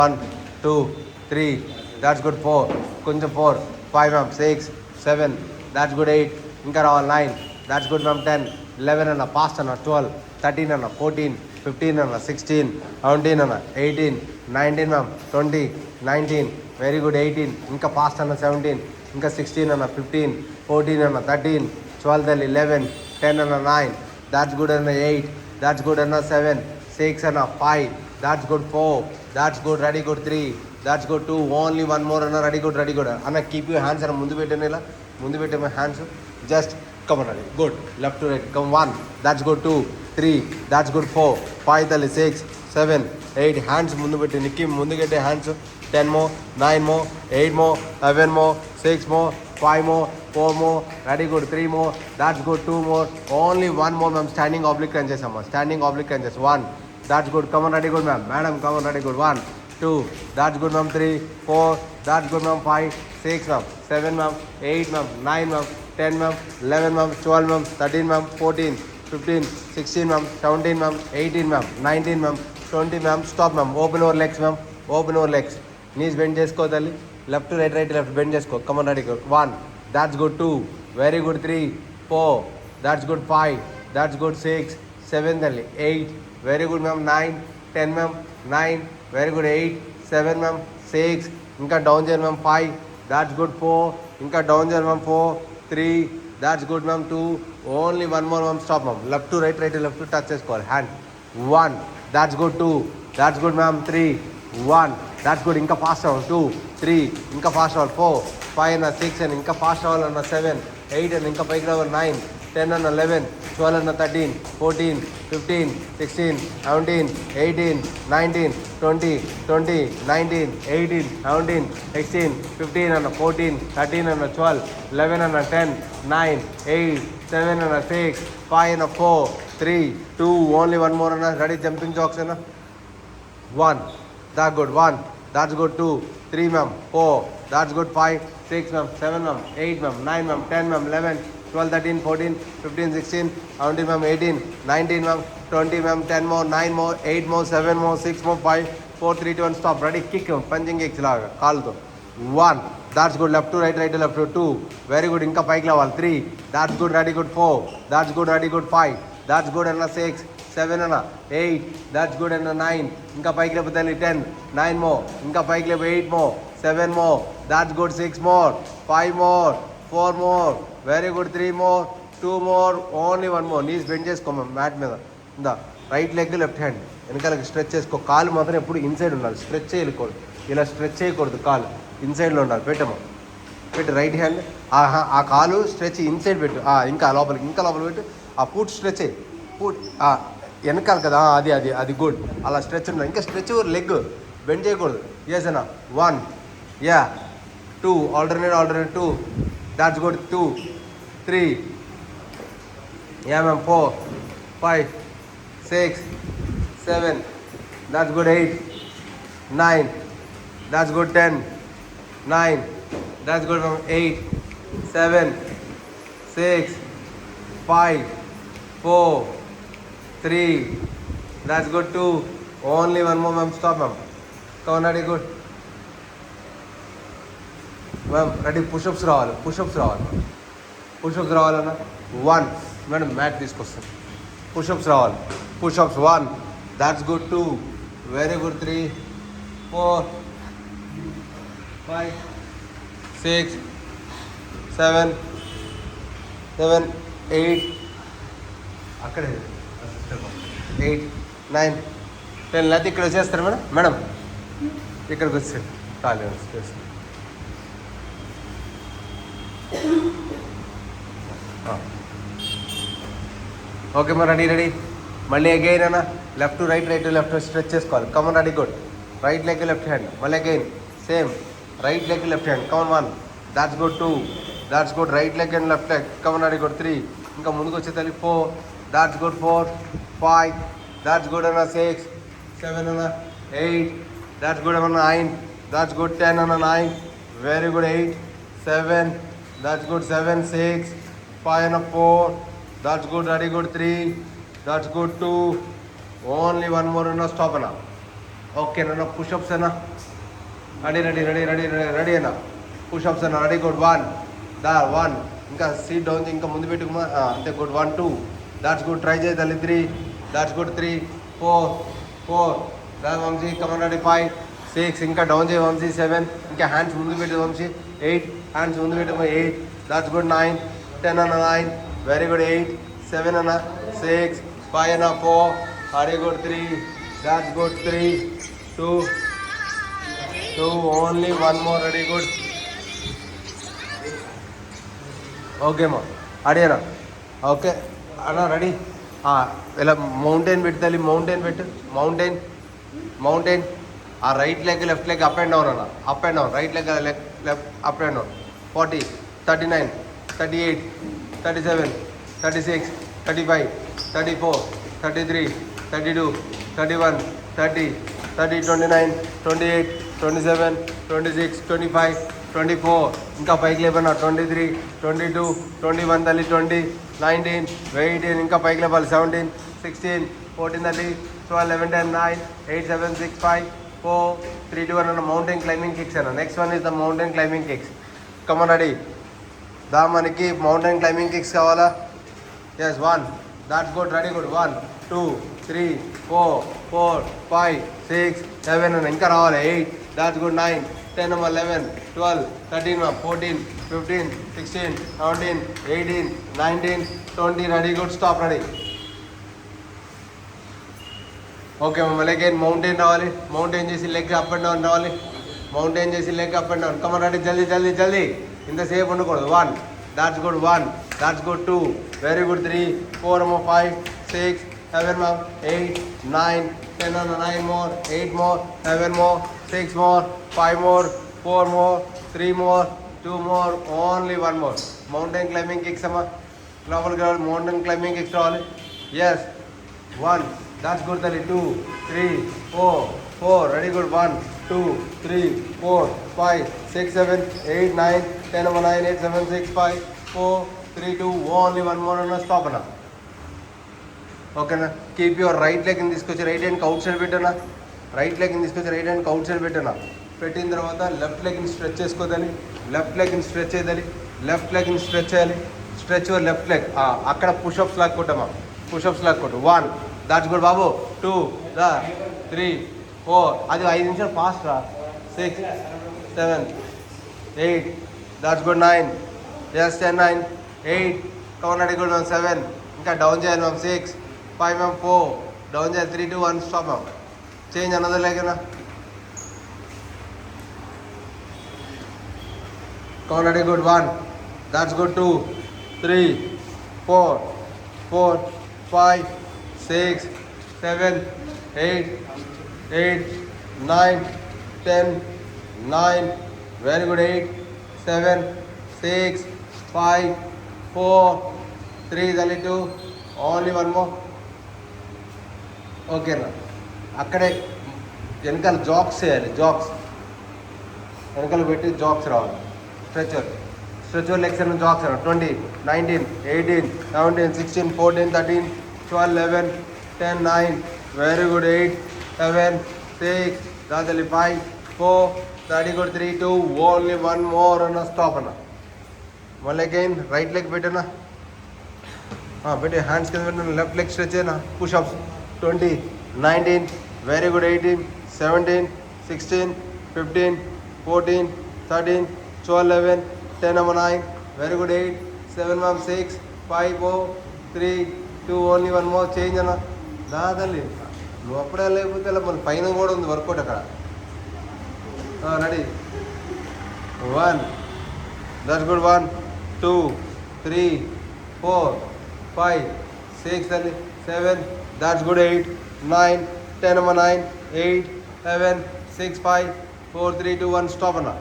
1, 2, 3. That's good. 4. Kunja 4. 5 ma'am. 6, 7. That's good. 8. Inka raval 9. That's good ma'am. 10. 11 and a past and a 12. 13 and a 14. 15 and a 16. 17 and a 18. 19 ma'am. 20. 19. Very good. 18. Inka past and a 17. Inka 16 and a 15. 14 and a 13. 12 and 11. 10 and a 9. That's good and a 8. That's good and a 7. 6 and a 5. That's good. 4. That's good. Ready good. 3. That's good. 2. Only one more and a ready good. Ready good. Anna, keep your hands and mundu pettanila. Mundu pette my hands. Just come on. Ready. Good. Left to right. Come 1. That's good. 2. 3. That's good. 4. 5. 6. 7. 8. Hands mundu pette. Nikki mundu gette hands. 10 more. 9 more. 8 more. 11 more. 6 more. 5 more. 4 more. Ready good. 3 more. That's good. 2 more. Only one more ma'am. Standing oblique crunches. Standing oblique crunches. 1. That's good. Come on, ready good ma'am. Madam, come on, ready good. 1, 2. That's good ma'am. 3, 4. That's good ma'am. 5, 6 ma'am. 7 ma'am. 8 ma'am. 9 ma'am. 10 ma'am. 11 ma'am. 12 ma'am. 13 ma'am. 14, 15, 16 ma'am. 17 ma'am. 18 ma'am. 19 ma'am. 20 ma'am. Stop ma'am. Open over legs ma'am. Open over legs. Knees bend chesko talli. Left to right, right to left. Bend chesko. Come on, ready good. 1. That's good. 2. Very good. 3, 4. That's good. 5. That's good. 6, 7 talli. 8. Very good ma'am. 9, 10 ma'am. 9. Very good. 8, 7 ma'am. 6. Inka down here ma'am. 5. That's good. 4. Inka down here ma'am. 4. 3. That's good ma'am. 2. Only one more ma'am. Stop ma'am. Left to right, right to left to touch this call. Hand. 1. That's good. 2. That's good ma'am. 3. 1. That's good. Inka fast round. 2. 3. Inka fast round. 4. 5 and 6 and inka fast round and 7. 8 and inka pike round 9. 10 and 11, 12 and 13, 14, 15, 16, 17, 18, 19, 20, 19, 18, 17, 16, 15 and 14, 13 and 12, 11 and 10, 9, 8, 7 and 6, 5 and 4, 3, 2, only one more and ready jumping jocks and 1. That's good. 1. That's good. 2, 3 ma'am. 4. That's good. 5, 6 ma'am. 7 ma'am. 8 ma'am. 9 ma'am. 10 ma'am. 11. 12, 13, 14, 15, 16, 17 ma'am, 18, 19 ma'am, 20 ma'am, 10 more, 9 more, 8 more, 7 more, 6 more, 5, 4, 3, 2, 1, stop. Ready, kick him, punching kicks laga, call to. 1, that's good, left to right, right to left to 2, very good, inka pike level, 3, that's good, ready good, 4, that's good, ready good, 5, that's good, and a 6, 7 and a 8, that's good, and a 9, inka pike level 10, 9 more, inka pike level 8 more, 7 more, that's good, 6 more, 5 more, 4 more, very good, 3 more, 2 more, only one more. Knees bend చేసుకో mat మీద. ఇందా right leg left hand వెనకాలకి stretch చేసుకో. కాలు మాత్రం ఎప్పుడు inside ఉండాలి, stretch చేయకూడదు. ఇలా స్ట్రెచ్ చేయకూడదు, కాలు ఇన్సైడ్లో ఉండాలి. పెట్టము పెట్టి రైట్ హ్యాండ్ ఆ కాలు స్ట్రెచ్ ఇన్సైడ్ పెట్టు. ఇంకా లోపలికి పెట్టు. ఆ పూట్ స్ట్రెచ్ అయ్యి పూట్ వెనకాల కదా, అది అది అది గుడ్. అలా స్ట్రెచ్ ఉండాలి. ఇంకా స్ట్రెచ్ లెగ్ బెండ్ చేయకూడదు. ఏసనా 1, yeah 2, alternate 2, that's good. 2, 3, yeah ma'am. 4, 5, 6, 7, that's good. 8, 9, that's good. 10, 9, that's good ma'am. 8, 7, 6, 5, 4, 3, that's good. 2, only one more ma'am. Stop ma'am. Come on, ready good ma'am. Ready, push-ups రావాలన్నా 1 madam mat తీసుకొస్తాను. Push-ups రావాలి. Push-ups 1, that's good. 2, very good. 3, 4, 5, 6, 7, 8, అక్కడే 8, 9, 10. లేకపోతే ఇక్కడ వచ్చేస్తారు madam ఇక్కడికి వచ్చేయండి. ఖాళీ స్పేస్. ఓకే మరి రెడీ. మళ్ళీ అగైన్ అన్న left to right, right to left stretch చేసుకోవాలి. Come on ready good. Right leg left hand. మళ్ళీ again same right leg left hand. Come on 1, that's good. 2, that's good. Right leg and left leg. Come on ready good. 3, ఇంకా ముందుకు వచ్చే తల్లి 4, that's good. 4, 5, that's good అన్న. 6, 7 అన్న. 8, that's good అన్న. 9, that's good. 10 అన్న. 9, very good. 8, 7, that's good. 7, 6, 5 and 4, that's good. Ready good. 3, that's good. 2, only one more and stop now. ఓకేనా push-ups అన్న రెడీ అన్న పుషప్స్ అన్న రెడీ గుడ్ 1 ఇంకా సీట్ డౌన్ ఇంకా ముందు పెట్టుకుమా అంతే గుడ్ 1 2 దాట్స్ గుడ్ ట్రై చేయి తల్లి 3 దాట్స్ గుడ్ 3 4 దా వంశీ కమన్ రెడీ 5 6 ఇంకా డౌన్ చేయి వంశీ 7 ఇంకా హ్యాండ్స్ ముందు పెట్టు వంశీ 8 హ్యాండ్స్ ముందు పెట్టుకో 8 దాట్స్ గుడ్ 9 10 అన్న 9 వెరీ గుడ్ 8 7 అన్న 6 5 అన్న 4 very good 3 that's good 3 2 only 1 more ready good okay అమ్మా అడిగారా ఓకే అన్నా రెడీ ఇలా మౌంటైన్ పెట్టు తల్లి మౌంటైన్ ఆ right leg left leg up and down అన్న up and down right leg left up and down 40 39 38 37 36 35 34 33 32 31 30 29 28 27 26 25 24 ఇంకా పైకి లేపన్నా 23 22 21 తల్లి 20 19 18 ఇంకా పైకి లేపాలి 17 16 14 తల్లి 12 11 10 9 8 7 6 5 4 3 2 1 అన్న మౌంటైన్ క్లైంబింగ్ కిక్స్ అన్న next one is the mountain climbing kicks come on ready దా మనకి మౌంటైన్ క్లైంబింగ్ కిక్స్ కావాలా yes 1 that's good ready good 1 2 3 4 5 6 7 అన్న ఇంకా రావాలి 8 that's good 9 10 11 12 13 14 15 16 17 18 19 20 ready good stop ready okay మళ్ళీ అగైన్ మౌంటైన్ రావాలి మౌంటైన్ చేసి లెగ్ అప్ అండ్ డౌన్ రావాలి మౌంటైన్ చేసి leg up and down come on ready జల్దీ ఇంతసేపు ఉండకూడదు 1 that's good 1 that's good 2 very good 3 4 5 6 7 8 9 10 9 more 8 more 7 more 6 more 5 more 4 more 3 more 2 more only 1 more mountain climbing kicks amma global girl mountain climbing kicks రావాలి yes 1 that's good tali 2 3 4 ready good 1 2 3 4 5 6 7 8 9 10 9 8 7 6 5 4 3 2 only 1 more and stop ana ఓకేనా keep your right leg తీసుకొచ్చి right హ్యాండ్కి outside పెట్టనా right లెగ్ని తీసుకొచ్చి right హ్యాండ్కి outside పెట్టనా పెట్టిన తర్వాత లెఫ్ట్ లెగ్ని స్ట్రెచ్ చేసుకోదాలి లెఫ్ట్ లెగ్ని స్ట్రెచ్ చేయాలి లెఫ్ట్ లెగ్ని స్ట్రెచ్ చేయాలి స్ట్రెచ్ యువర్ లెఫ్ట్ లెగ్ అక్కడ పుషప్స్ లాక్కుంటామా పుషప్స్ లాక్కుంటాం 1 దాట్స్ గుడ్ బాబు 2 3 4 అది 5 నిమిషాలు ఫాస్ట్ రా 6 7 8 దాట్స్ గుడ్ 9 ఎస్ 10 9 8 కౌన్ రెడీ గుడ్ 7 ఇంకా డౌన్ చేయాలి 6 5 4 డౌన్ చేయాలి 3 2 1 స్టాప్ చేంజ్ అనదర్ లెగ్ నా కౌన్ ready good 1 that's good 2 3 4 5 6 7 8 9 10 9 very good 8 7 6 5 4 3 తల్లి 2 ఓన్లీ 1 more ఓకేనా అక్కడే వెనకాల జాక్స్ చేయాలి జాక్స్ వెనకాల పెట్టి జాక్స్ రావాలి స్ట్రెచర్ లెగ్స్ అన్న జాక్స్ అన్న 20 19 18 17 16 14 13 12 11 10 9 వెరీ గుడ్ 8 7 6 దాదాపు 5 4 30 గుడ్ 3 2 ఓన్లీ 1 మోర్ అన్న స్టాప్ అన్న మళ్ళీ అగైన్ రైట్ లెగ్ పెట్టనా పెట్టి హ్యాండ్స్ కింద పెట్టిన లెఫ్ట్ లెగ్ స్ట్రెచ్ అయినా push-ups 20 19 very good 18 17 16 15 14 13 12 11 10 9 very good 8 7 6 5 4 3 2 only 1 more change అన్న దాదాలి నువ్వు అప్పుడే లేకపోతే ఇలా మన పైన కూడా ఉంది వర్కౌట్ అక్కడ రెడీ 1 దట్స్ గుడ్ 1 2 3 4 5 6 తల్లి 7 that's good 8 9 10 9 8 7 6 5 4 3 2 1 stop అన్న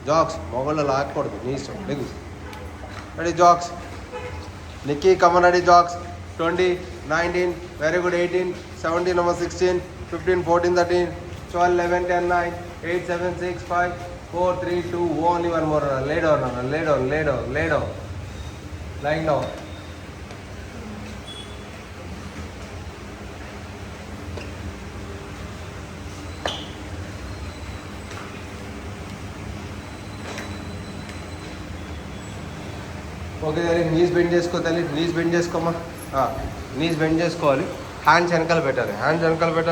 జాక్స్ మొగళ్ళు లాక్కూడదు నీ ఇష్టం లెగు రెడీ జాక్స్ నిక్కీ come on ready jacks 20 19 very good 18 17 16 15 14 13 12 11 10 9 8 7 6 5 4 3 2 only 1 more lay down lying down okay తల్లి, నీస్ బెండ్ చేసుకో తల్లి, నీస్ బెండ్ చేసుకోమా. నీస్ బెండ్ చేసుకోవాలి. హ్యాండ్స్ వెనకాల పెట్టాలి, హ్యాండ్స్ వెనకాల పెట్టాలి.